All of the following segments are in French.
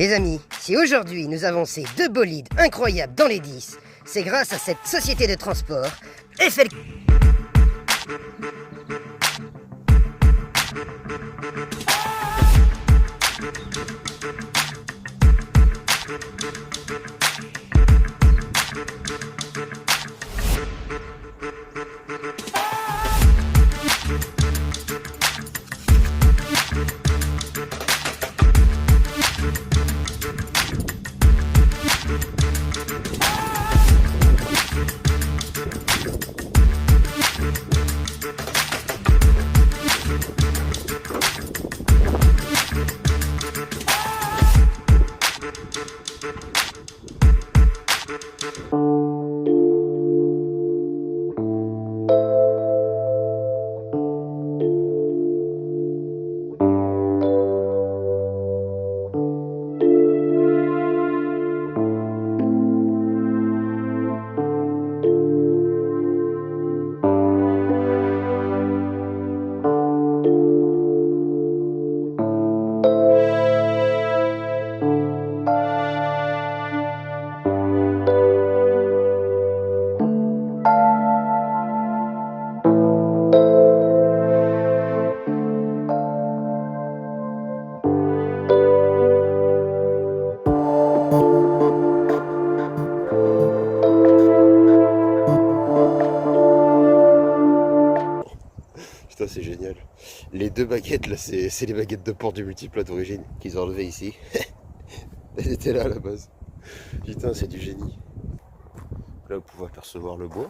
Les amis, si aujourd'hui nous avons ces deux bolides incroyables dans les 10, c'est grâce à cette société de transport, FL... Putain, c'est génial. Les deux baguettes là, c'est les baguettes de port du multiplat d'origine qu'ils ont enlevé ici. Elles étaient là à la base. Putain, c'est du génie. Là, vous pouvez apercevoir le bois.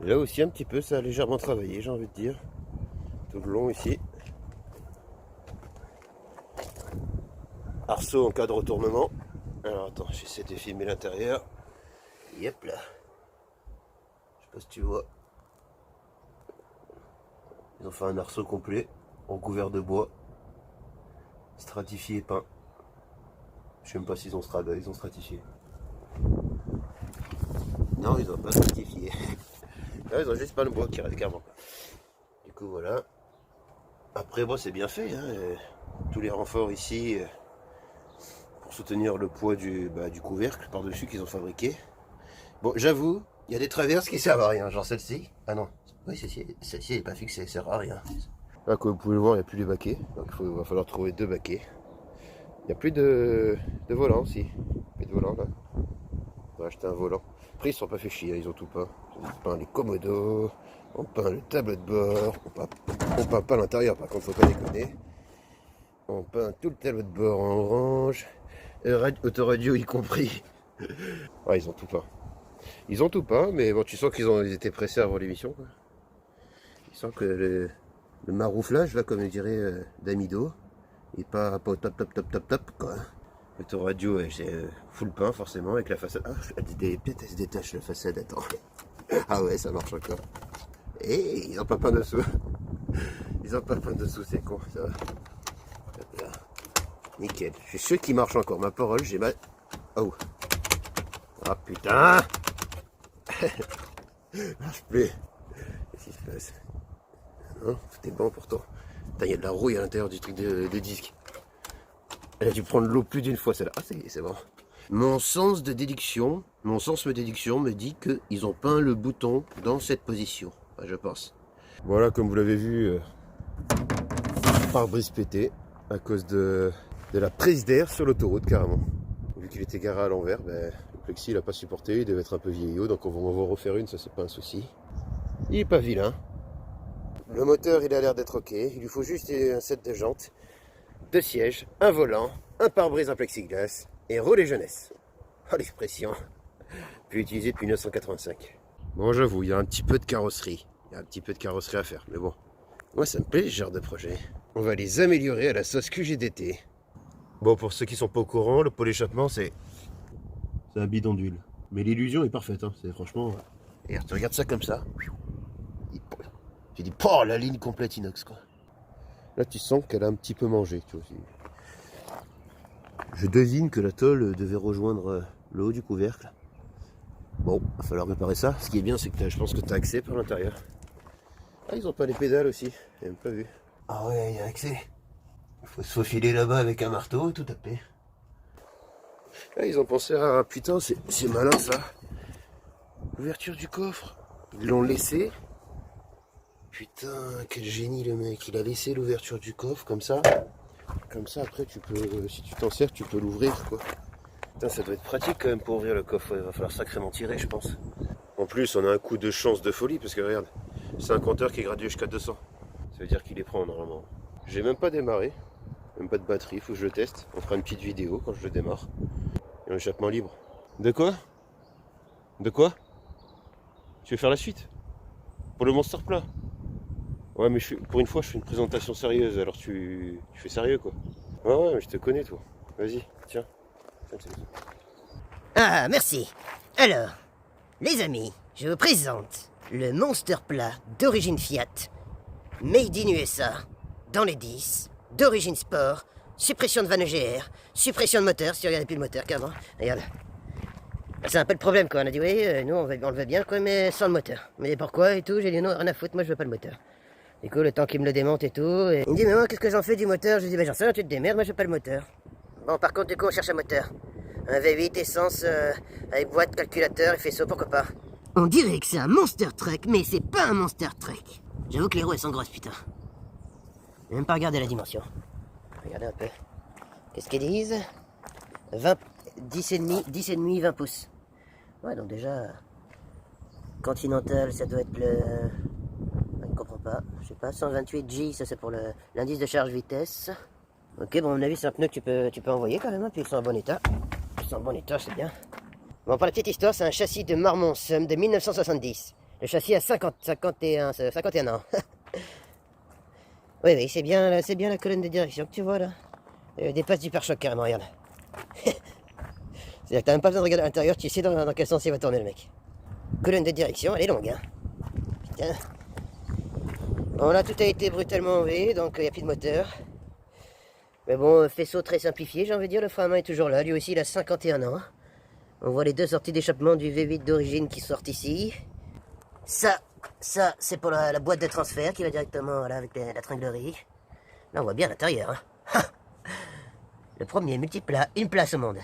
Et là aussi, un petit peu, ça a légèrement travaillé, j'ai envie de dire. Tout le long ici. Arceau en cas de retournement. Alors attends, j'essaie de filmer l'intérieur. Yep là. Je sais pas si tu vois. Ils ont fait un arceau complet, recouvert de bois, stratifié et peint. Je sais même pas s'ils ont stratifié. Non, ils ont pas stratifié. Non, ils ont juste peint le bois qui reste carrément. Du coup voilà. Après bon, c'est bien fait, hein. Tous les renforts ici pour soutenir le poids du couvercle par-dessus qu'ils ont fabriqué. Bon, j'avoue, il y a des traverses qui servent à rien, genre celle-ci. Ah non. Oui, celle-ci n'est pas fixée, ça sert à rien. Là, comme vous pouvez le voir, il n'y a plus les baquets. Donc il va falloir trouver deux baquets. Il n'y a plus de volant aussi. Plus de volant là. On va acheter un volant. Après, ils ne se sont pas fait chier, ils ont tout peint. Ils ont peint les commodos, on peint le tableau de bord. On peint pas l'intérieur, par contre, faut pas déconner. On peint tout le tableau de bord en orange. Autoradio y compris. Ouais, ils ont tout peint. Ils ont tout peint, mais bon, tu sens qu'ils étaient pressés avant l'émission, quoi. Tu sens que le marouflage, là, comme je dirais d'Amido, n'est pas au top, quoi. L'autoradio, ouais, j'ai full peint, forcément, avec la façade. Ah, peut-être elle se détache, la façade, attends. Ah ouais, ça marche encore. Et ils ont pas peint dessous. Ils ont pas peint dessous, c'est con, ça va. Hop là. Nickel. Je suis sûr qu'il marche encore. Ma parole, j'ai mal. Oh. Ah putain. Marche plus. Qu'est-ce qui se passe? Non, tout est bon pourtant. Putain, il y a de la rouille à l'intérieur du truc de disque. Elle a dû prendre l'eau plus d'une fois celle-là. Ah, c'est bon. Mon sens me déduction me dit qu'ils ont peint le bouton dans cette position. Enfin, je pense. Voilà, comme vous l'avez vu, pare-brise pété à cause de la prise d'air sur l'autoroute carrément. Vu qu'il était garé à l'envers, le plexi il n'a pas supporté, il devait être un peu vieillot, donc on va en refaire une, ça c'est pas un souci. Il est pas vilain. Le moteur il a l'air d'être ok, il lui faut juste un set de jantes, deux sièges, un volant, un pare-brise en plexiglas et relais jeunesse. Oh l'expression, puis utilisé depuis 1985. Bon j'avoue, il y a un petit peu de carrosserie, à faire, mais bon, moi ça me plaît ce genre de projet. On va les améliorer à la sauce QGDT. Bon, pour ceux qui sont pas au courant, le pot d'échappement c'est un bidon d'huile. Mais l'illusion est parfaite, hein. C'est franchement. Et tu regardes ça comme ça. J'ai dit, oh, la ligne complète inox quoi. Là tu sens qu'elle a un petit peu mangé, tu vois. Je devine que la tôle devait rejoindre le haut du couvercle. Bon, il va falloir réparer ça. Ce qui est bien, c'est que je pense que tu as accès par l'intérieur. Ah, ils ont pas les pédales aussi, j'ai même pas vu. Ah ouais, il y a accès. Il faut se faufiler là-bas avec un marteau et tout taper. Là, ils ont pensé à... Putain, c'est malin ça. L'ouverture du coffre. Ils l'ont laissé. Putain, quel génie le mec. Il a laissé l'ouverture du coffre comme ça. Comme ça, après, tu peux... Si tu t'en sers, tu peux l'ouvrir, quoi. Putain, ça doit être pratique quand même pour ouvrir le coffre. Il va falloir sacrément tirer, je pense. En plus, on a un coup de chance de folie parce que regarde, c'est un compteur qui est gradué jusqu'à 200. Ça veut dire qu'il les prend normalement. J'ai même pas démarré. Même pas de batterie, il faut que je le teste. On fera une petite vidéo quand je le démarre. Et un échappement libre. De quoi? De quoi? Tu veux faire la suite? Pour le Monster plat? Ouais, mais pour une fois, je fais une présentation sérieuse, alors tu fais sérieux quoi. Ouais, mais je te connais toi. Vas-y, tiens. Ah, merci. Alors, les amis, je vous présente le Monster plat d'origine Fiat, made in USA, dans les 10, d'origine sport, suppression de vanne EGR, suppression de moteur, si tu regardais plus le moteur qu'avant. Regarde. C'est un peu le problème quoi, on a dit oui, nous on le veut bien quoi, mais sans le moteur. Mais pourquoi et tout, j'ai dit non, rien à foutre, moi je veux pas le moteur. Du coup, le temps qu'il me le démonte et tout, et il me dit mais moi qu'est-ce que j'en fais du moteur? Je lui dis bah j'en sais rien, tu te démerdes, moi je veux pas le moteur. Bon par contre du coup on cherche un moteur. Un V8 essence avec boîte, calculateur et faisceau, pourquoi pas. On dirait que c'est un Monster Truck, mais c'est pas un Monster Truck. J'avoue que les roues elles sont grosses putain. J'ai même pas regardé la dimension. Regardez un peu. Qu'est-ce qu'ils disent? 20, 10,5, 20 pouces. Ouais, donc déjà, Continental, ça doit être le... Je ne comprends pas. Je sais pas, 128J, ça c'est pour l'indice de charge vitesse. Ok, bon, à mon avis, c'est un pneu que tu peux envoyer quand même, hein, puis ils sont en bon état. Ils sont en bon état, c'est bien. Bon, pour la petite histoire, c'est un châssis de Marmon Sum de 1970. Le châssis a 51 ans. Oui, c'est bien la colonne de direction que tu vois là. Elle dépasse du pare-choc carrément, regarde. C'est-à-dire que t'as même pas besoin de regarder à l'intérieur, tu sais dans quel sens il va tourner le mec. Colonne de direction, elle est longue, hein. Putain. Bon là, tout a été brutalement enlevé, donc il n'y a plus de moteur. Mais bon, faisceau très simplifié, j'ai envie de dire, le frein à main est toujours là. Lui aussi, il a 51 ans. On voit les deux sorties d'échappement du V8 d'origine qui sortent ici. Ça c'est pour la boîte de transfert qui va directement là, avec la tringlerie. Là, on voit bien l'intérieur. Hein. Le premier multiplat, une place au monde.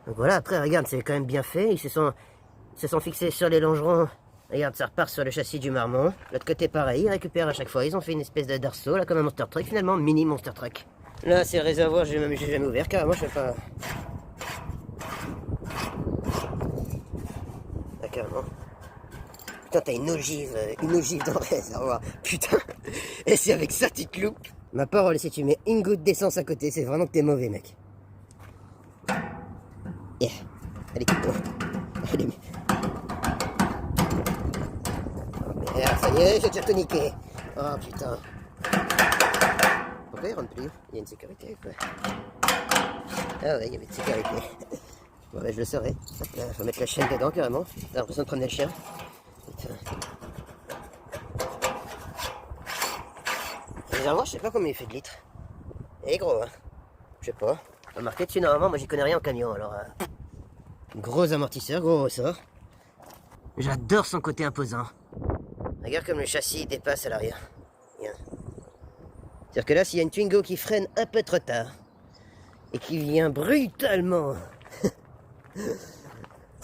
Donc voilà, après, regarde, c'est quand même bien fait. Ils se sont fixés sur les longerons. Regarde, ça repart sur le châssis du Marmon. L'autre côté, pareil, ils récupèrent à chaque fois. Ils ont fait une espèce d'arceau, là, comme un Monster Truck, finalement, mini Monster Truck. Là, c'est le réservoir, j'ai jamais ouvert, carrément, je sais pas... Ah, carrément. Putain, t'as une ogive dans le réservoir. Putain, et c'est avec ça, tu te loupes. Ma parole, si tu mets une goutte d'essence à côté, c'est vraiment que t'es mauvais, mec. Yeah. Allez, quitte-toi. Allez, merde, ça y est, j'ai déjà tout niqué. Oh, putain. Pourquoi il rentre plus? Il y a une sécurité, quoi. Ah ouais, il y avait une sécurité. Bon, ben, je le saurai. Là, faut mettre la chaîne dedans, carrément. T'as l'impression de promener le chien. Putain. Le réservoir, je sais pas combien il fait de litres. Il est gros, hein. Je sais pas. Remarquez dessus, normalement, moi j'y connais rien en camion, alors... Gros amortisseur, gros ressort. J'adore son côté imposant. Regarde comme le châssis dépasse à l'arrière. C'est-à-dire que là, s'il y a une Twingo qui freine un peu trop tard, et qui vient brutalement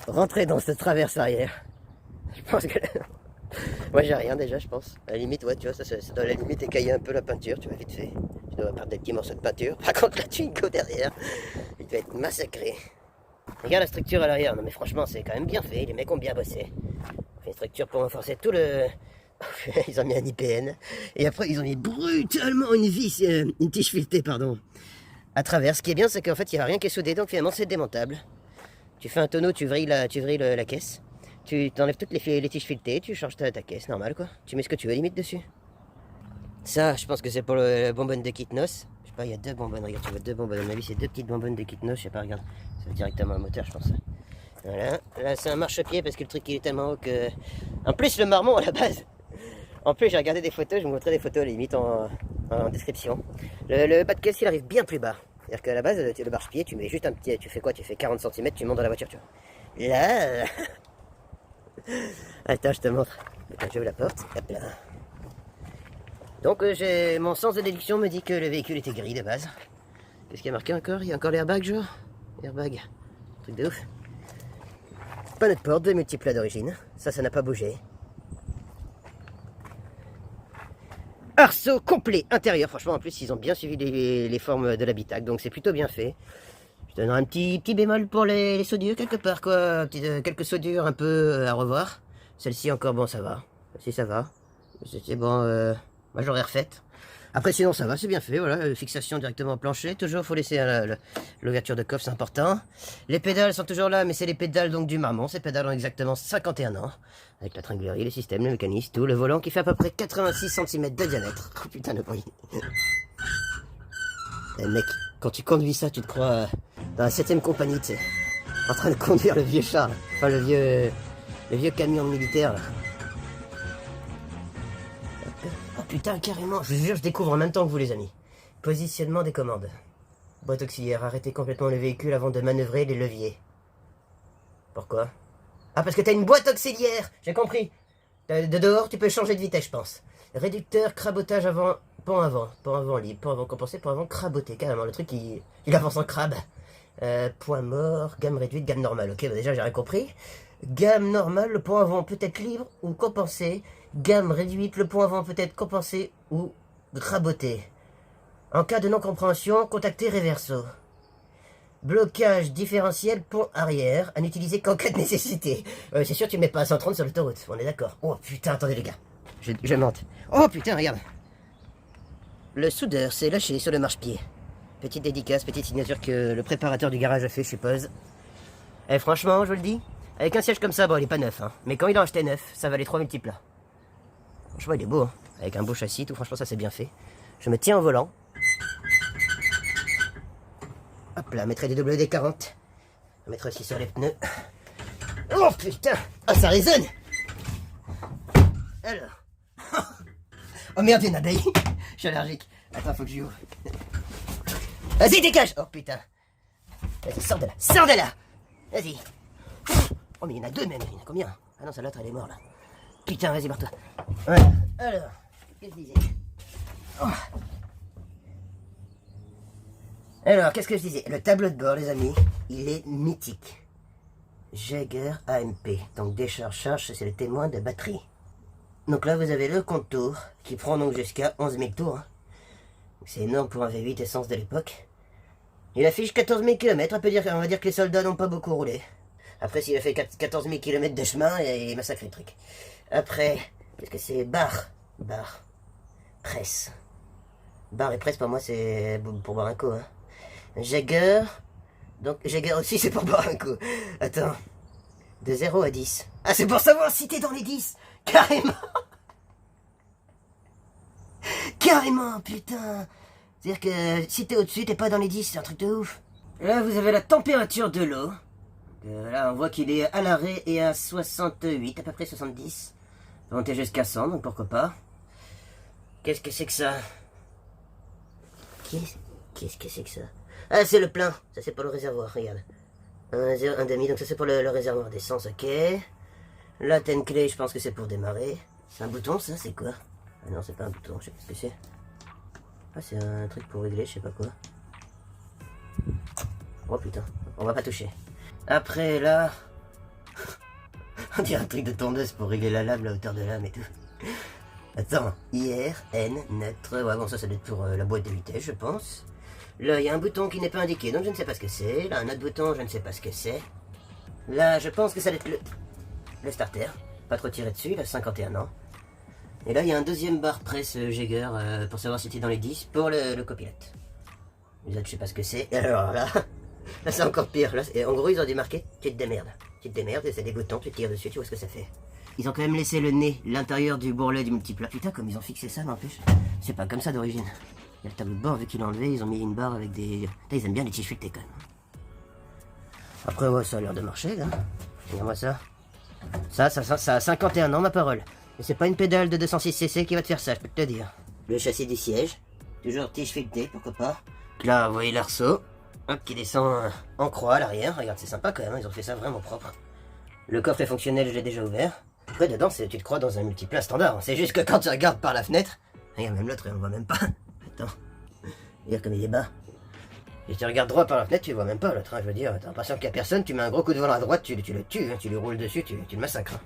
rentrer dans cette traverse arrière, je pense que... Moi j'ai rien déjà, je pense. À la limite, ouais, tu vois, ça doit à la limite écailler un peu la peinture, tu vois, vite fait. Tu dois perdre des petits morceaux de peinture. Par contre, la Twingo derrière, il doit être massacré. Regarde la structure à l'arrière, non mais franchement, c'est quand même bien fait, les mecs ont bien bossé. Une structure pour renforcer tout le... Ils ont mis un IPN, et après ils ont mis brutalement une vis, une tige filetée, pardon, à travers. Ce qui est bien, c'est qu'en fait, il n'y a rien qui est soudé, donc finalement, c'est démontable. Tu fais un tonneau, tu vrilles la caisse. Tu t'enlèves toutes les tiges filetées, tu changes ta caisse, normal quoi. Tu mets ce que tu veux limite dessus. Ça, je pense que c'est pour le bonbonne de Kitnos. Je sais pas, il y a deux bonbonnes, regarde, tu vois deux bonbonnes. À mon avis, c'est deux petites bonbonnes de Kitnos, je sais pas, regarde. Ça va directement au moteur, je pense. Voilà, là c'est un marchepied parce que le truc il est tellement haut que... En plus, le Marmon à la base. En plus, j'ai regardé des photos, je vous montrerai des photos à la limite en description. Le bas de caisse, il arrive bien plus bas. C'est-à-dire qu'à la base, le marchepied, tu mets juste un petit... Tu fais quoi? Tu fais 40 cm, tu montes dans la voiture, tu vois. Là... Attends, je te montre. Attends, j'ouvre la porte. Hop là. Donc mon sens de déduction me dit que le véhicule était gris de base. Qu'est-ce qu'il y a marqué encore? Il y a encore l'airbag, genre? Airbag. Truc de ouf. Panneau de porte, 2 multiples d'origine. Ça n'a pas bougé. Arceau complet intérieur. Franchement, en plus, ils ont bien suivi les formes de l'habitacle. Donc, c'est plutôt bien fait. Je donnerai un petit bémol pour les soudures, quelque part, quoi. Quelques soudures un peu à revoir. Celle-ci, encore, bon, ça va. Celle-ci, ça va. C'est bon, moi, j'aurais refaite. Après, sinon, ça va, c'est bien fait, voilà. Fixation directement au plancher. Toujours, faut laisser l'ouverture de coffre, c'est important. Les pédales sont toujours là, mais c'est les pédales donc du Marmont. Ces pédales ont exactement 51 ans. Avec la tringlerie, les systèmes, le mécanisme, tout. Le volant qui fait à peu près 86 cm de diamètre. Oh putain, le bruit. Mec, quand tu conduis ça, tu te crois dans la 7ème compagnie, tu sais. En train de conduire le vieux char, là. Enfin, le vieux camion militaire, là. Oh putain, carrément, je vous jure, je découvre en même temps que vous, les amis. Positionnement des commandes. Boîte auxiliaire, arrêtez complètement le véhicule avant de manœuvrer les leviers. Pourquoi? Ah, parce que t'as une boîte auxiliaire, j'ai compris. De dehors, tu peux changer de vitesse, je pense. Réducteur, crabotage avant, pont avant libre, pont avant compensé, pont avant craboté, carrément, le truc, il avance en crabe. Point mort, gamme réduite, gamme normale. Ok, bah déjà, j'ai rien compris. Gamme normale, le pont avant peut être libre ou compensé. Gamme réduite, le pont avant peut être compensé ou craboté. En cas de non-compréhension, contactez Reverso. Blocage différentiel pont arrière, à n'utiliser qu'en cas de nécessité. C'est sûr, tu ne mets pas à 130 sur l'autoroute, on est d'accord. Oh putain, attendez les gars, je monte. Oh putain, regarde. Le soudeur s'est lâché sur le marchepied. Petite dédicace, petite signature que le préparateur du garage a fait, je suppose. Eh franchement, je vous le dis, avec un siège comme ça, bon, il est pas neuf, hein. Mais quand il en acheté neuf, ça valait 3 multiples. Franchement, il est beau, hein. Avec un beau châssis, tout, franchement, ça c'est bien fait. Je me tiens au volant. Hop là, mettrai des WD-40. On va mettre aussi sur les pneus. Oh putain! Ah, ça résonne! Alors. Oh merde, il y a une abeille. Je suis allergique. Attends, faut que j'y ouvre. Vas-y, dégage! Oh putain! Vas-y, sors de là! Sors de là! Vas-y! Oh, mais il y en a deux même. Il y en a combien? Ah non, celle-là, elle est morte là. Putain, vas-y, barre-toi. Voilà. Alors, qu'est-ce que je disais? Oh. Alors, qu'est-ce que je disais? Le tableau de bord, les amis, il est mythique. Jaeger AMP. Donc, décharge-charge, c'est le témoin de batterie. Donc là, vous avez le compte tour qui prend donc jusqu'à 11 000 tours. Hein. C'est énorme pour un V8 essence de l'époque. Il affiche 14 000 km. On va dire que les soldats n'ont pas beaucoup roulé. Après, s'il a fait 14 000 km de chemin, il est massacré le truc. Après, qu'est-ce que c'est? Bar, presse. Bar et presse, pour moi, c'est pour boire un coup. Hein. Jaeger. Donc, Jaeger aussi, c'est pour boire un coup. Attends. De 0 à 10. Ah, c'est pour savoir si t'es dans les 10. Carrément. Carrément, putain. C'est-à-dire que si t'es au-dessus, t'es pas dans les 10, c'est un truc de ouf. Là, vous avez la température de l'eau. Là, on voit qu'il est à l'arrêt et à 68, à peu près 70. On va monter jusqu'à 100, donc pourquoi pas. Qu'est-ce que c'est que ça? Qu'est-ce que c'est que ça? Ah, c'est le plein. Ça, c'est pour le réservoir, regarde. Un demi, donc ça, c'est pour le réservoir d'essence, ok. Là, t'as une clé, je pense que c'est pour démarrer. C'est un bouton, ça? C'est quoi? Ah non, c'est pas un bouton, je sais pas ce que c'est. Ah, c'est un truc pour régler, je sais pas quoi. Oh putain, on va pas toucher. Après, là... on dirait un truc de tondeuse pour régler la lame, la hauteur de lame et tout. Attends, IR, N, neutre... Ouais, bon, ça doit être pour la boîte de vitesse, je pense. Là, il y a un bouton qui n'est pas indiqué, donc je ne sais pas ce que c'est. Là, un autre bouton, je ne sais pas ce que c'est. Là, je pense que ça doit être le starter. Pas trop tiré dessus, il a 51 ans. Et là, il y a un deuxième bar presse Jaeger pour savoir si tu es dans les 10 pour le copilote. Les autres, je sais pas ce que c'est. Et alors là, là c'est encore pire. Là, et en gros, ils ont démarqué, tu te démerdes. Tu te démerdes et c'est des boutons, tu tires dessus, tu vois ce que ça fait. Ils ont quand même laissé le nez, l'intérieur du bourrelet du multiple. Putain, comme ils ont fixé ça, n'empêche. C'est pas comme ça d'origine. Il y a le tableau de bord, vu qu'il l'a enlevé, ils ont mis une barre avec des... Putain, ils aiment bien les t-shirts quand même. Après, ouais, ça a l'air de marcher, là. Regarde-moi ça. Ça a 51 ans, ma parole. Et c'est pas une pédale de 206cc qui va te faire ça, je peux te le dire. Le châssis du siège. Toujours tige filetée, pourquoi pas. Là, vous voyez l'arceau. Hop, qui descend en croix à l'arrière. Regarde, c'est sympa quand même, ils ont fait ça vraiment propre. Le coffre est fonctionnel, je l'ai déjà ouvert. Après, dedans, tu te crois dans un multiplat standard. C'est juste que quand tu regardes par la fenêtre, Regarde, même l'autre, on le voit même pas. Attends. Regarde comme il est bas. Et tu regardes droit par la fenêtre, tu le vois même pas l'autre, hein, je veux dire, t'as l'impression qu'il y a personne, tu mets un gros coup de volant à droite, tu le tues, hein, tu lui roules dessus, tu le massacres. Hein.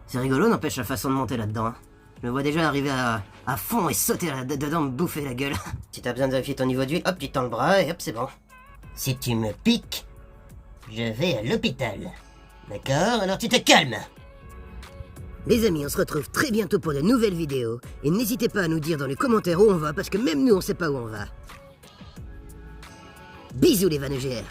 C'est rigolo, n'empêche la façon de monter là-dedans. Hein. Je me vois déjà arriver à fond et sauter dedans, me bouffer la gueule. Si t'as besoin de vérifier ton niveau d'huile, hop, tu tends le bras et hop, c'est bon. Si tu me piques, je vais à l'hôpital. D'accord? Alors tu te calmes. Les amis, on se retrouve très bientôt pour de nouvelles vidéos. Et n'hésitez pas à nous dire dans les commentaires où on va, parce que même nous, on sait pas où on va. Bisous les vanugères.